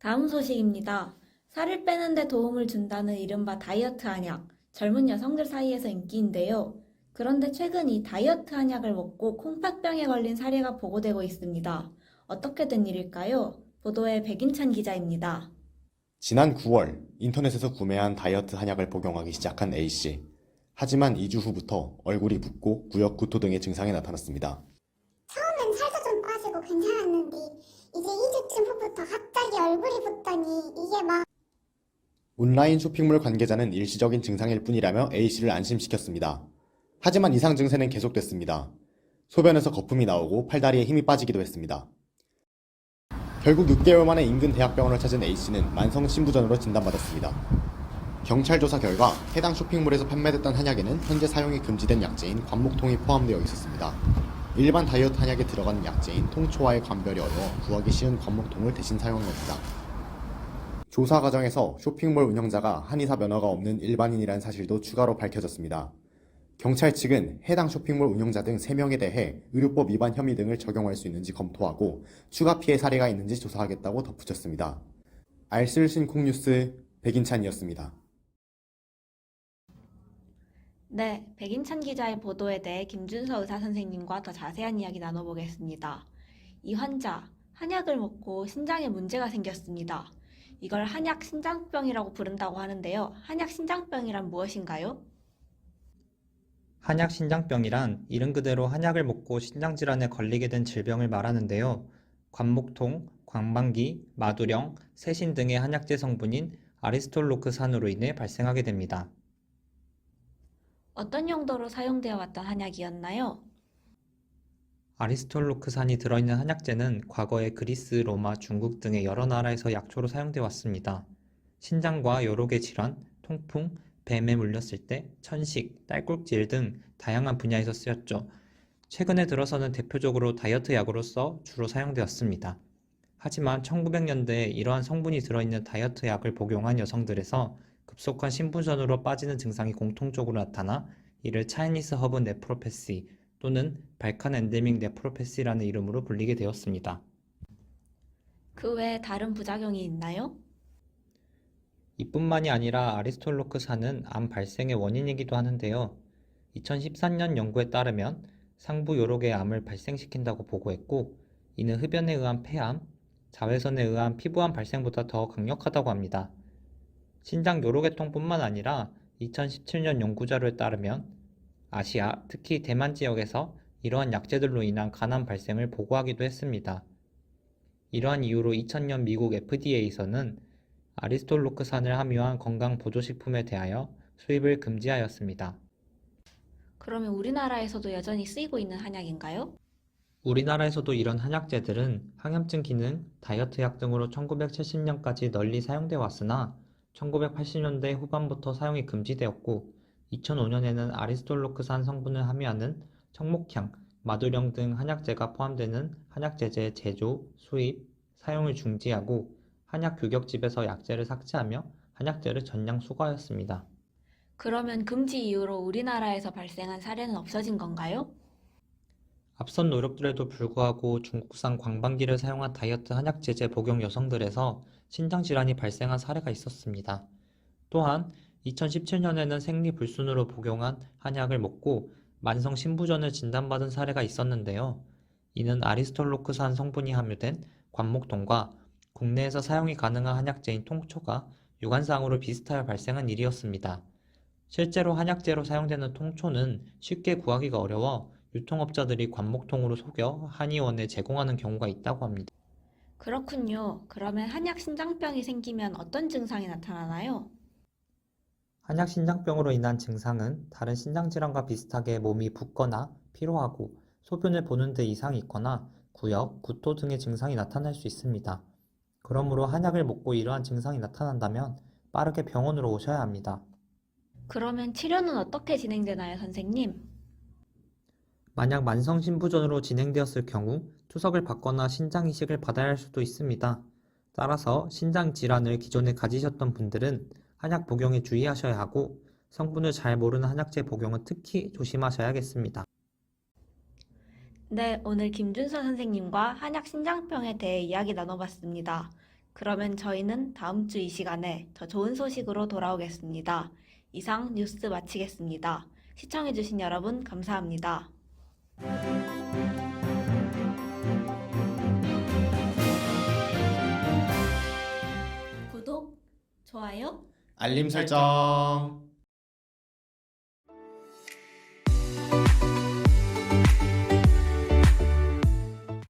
다음 소식입니다. 살을 빼는 데 도움을 준다는 이른바 다이어트 한약, 젊은 여성들 사이에서 인기인데요. 그런데 최근 이 다이어트 한약을 먹고 콩팥병에 걸린 사례가 보고되고 있습니다. 어떻게 된 일일까요? 보도에 백인찬 기자입니다. 지난 9월 인터넷에서 구매한 다이어트 한약을 복용하기 시작한 A씨. 하지만 2주 후부터 얼굴이 붓고 구역 구토 등의 증상이 나타났습니다. 처음엔 살도 좀 빠지고 괜찮았는데 이제 2주쯤 후부터 갑자기 얼굴이 붓더니 이게 막 온라인 쇼핑몰 관계자는 일시적인 증상일 뿐이라며 A씨를 안심시켰습니다. 하지만 이상 증세는 계속됐습니다. 소변에서 거품이 나오고 팔다리에 힘이 빠지기도 했습니다. 결국 6개월 만에 인근 대학병원을 찾은 A씨는 만성 신부전으로 진단받았습니다. 경찰 조사 결과 해당 쇼핑몰에서 판매됐던 한약에는 현재 사용이 금지된 약재인 관목통이 포함되어 있었습니다. 일반 다이어트 한약에 들어가는 약재인 통초와의 관별이 어려워 구하기 쉬운 관목통을 대신 사용한 겁니다. 조사 과정에서 쇼핑몰 운영자가 한의사 면허가 없는 일반인이라는 사실도 추가로 밝혀졌습니다. 경찰 측은 해당 쇼핑몰 운영자 등 3명에 대해 의료법 위반 혐의 등을 적용할 수 있는지 검토하고 추가 피해 사례가 있는지 조사하겠다고 덧붙였습니다. 알쓸신콩뉴스 백인찬이었습니다. 네, 백인찬 기자의 보도에 대해 김준서 의사 선생님과 더 자세한 이야기 나눠보겠습니다. 이 환자, 한약을 먹고 신장에 문제가 생겼습니다. 이걸 한약 신장병이라고 부른다고 하는데요. 한약 신장병이란 무엇인가요? 한약 신장병이란 이름 그대로 한약을 먹고 신장질환에 걸리게 된 질병을 말하는데요. 관목통, 광방기, 마두령, 세신 등의 한약재 성분인 아리스톨로크산으로 인해 발생하게 됩니다. 어떤 용도로 사용되어 왔던 한약이었나요? 아리스톨로크산이 들어있는 한약재는 과거에 그리스, 로마, 중국 등의 여러 나라에서 약초로 사용되어 왔습니다. 신장과 여러 개 질환, 통풍, 뱀에 물렸을 때, 천식, 딸꾹질 등 다양한 분야에서 쓰였죠. 최근에 들어서는 대표적으로 다이어트 약으로서 주로 사용되었습니다. 하지만 1900년대에 이러한 성분이 들어있는 다이어트 약을 복용한 여성들에서 급속한 신부전으로 빠지는 증상이 공통적으로 나타나 이를 차이니스 허브 네프로패시 또는 발칸 엔데믹 네프로패시라는 이름으로 불리게 되었습니다. 그 외에 다른 부작용이 있나요? 이뿐만이 아니라 아리스톨로크산은 암 발생의 원인이기도 하는데요. 2013년 연구에 따르면 상부 여러 개의 암을 발생시킨다고 보고했고, 이는 흡연에 의한 폐암, 자외선에 의한 피부암 발생보다 더 강력하다고 합니다. 신장 요로계통뿐만 아니라 2017년 연구자료에 따르면 아시아, 특히 대만 지역에서 이러한 약재들로 인한 간암 발생을 보고하기도 했습니다. 이러한 이유로 2000년 미국 FDA에서는 아리스톨로크산을 함유한 건강보조식품에 대하여 수입을 금지하였습니다. 그러면 우리나라에서도 여전히 쓰이고 있는 한약인가요? 우리나라에서도 이런 한약재들은 항염증 기능, 다이어트 약 등으로 1970년까지 널리 사용되어 왔으나 1980년대 후반부터 사용이 금지되었고 2005년에는 아리스톨로크산 성분을 함유하는 청목향, 마두령 등 한약재가 포함되는 한약재재의 제조, 수입, 사용을 중지하고 한약 규격집에서 약재를 삭제하며 한약재를 전량 수거하였습니다. 그러면 금지 이후로 우리나라에서 발생한 사례는 없어진 건가요? 앞선 노력들에도 불구하고 중국산 광방기를 사용한 다이어트 한약재재 복용 여성들에서 신장질환이 발생한 사례가 있었습니다. 또한 2017년에는 생리불순으로 복용한 한약을 먹고 만성 신부전을 진단받은 사례가 있었는데요. 이는 아리스톨로크산 성분이 함유된 관목통과 국내에서 사용이 가능한 한약재인 통초가 유관상으로 비슷하여 발생한 일이었습니다. 실제로 한약재로 사용되는 통초는 쉽게 구하기가 어려워 유통업자들이 관목통으로 속여 한의원에 제공하는 경우가 있다고 합니다. 그렇군요. 그러면 한약 신장병이 생기면 어떤 증상이 나타나나요? 한약 신장병으로 인한 증상은 다른 신장질환과 비슷하게 몸이 붓거나 피로하고 소변을 보는 데 이상이 있거나 구역, 구토 등의 증상이 나타날 수 있습니다. 그러므로 한약을 먹고 이러한 증상이 나타난다면 빠르게 병원으로 오셔야 합니다. 그러면 치료는 어떻게 진행되나요, 선생님? 만약 만성 신부전으로 진행되었을 경우 투석을 받거나 신장 이식을 받아야 할 수도 있습니다. 따라서 신장 질환을 기존에 가지셨던 분들은 한약 복용에 주의하셔야 하고 성분을 잘 모르는 한약재 복용은 특히 조심하셔야겠습니다. 네, 오늘 김준서 선생님과 한약 신장병에 대해 이야기 나눠봤습니다. 그러면 저희는 다음 주 이 시간에 더 좋은 소식으로 돌아오겠습니다. 이상 뉴스 마치겠습니다. 시청해주신 여러분 감사합니다. 구독, 좋아요, 알림 설정.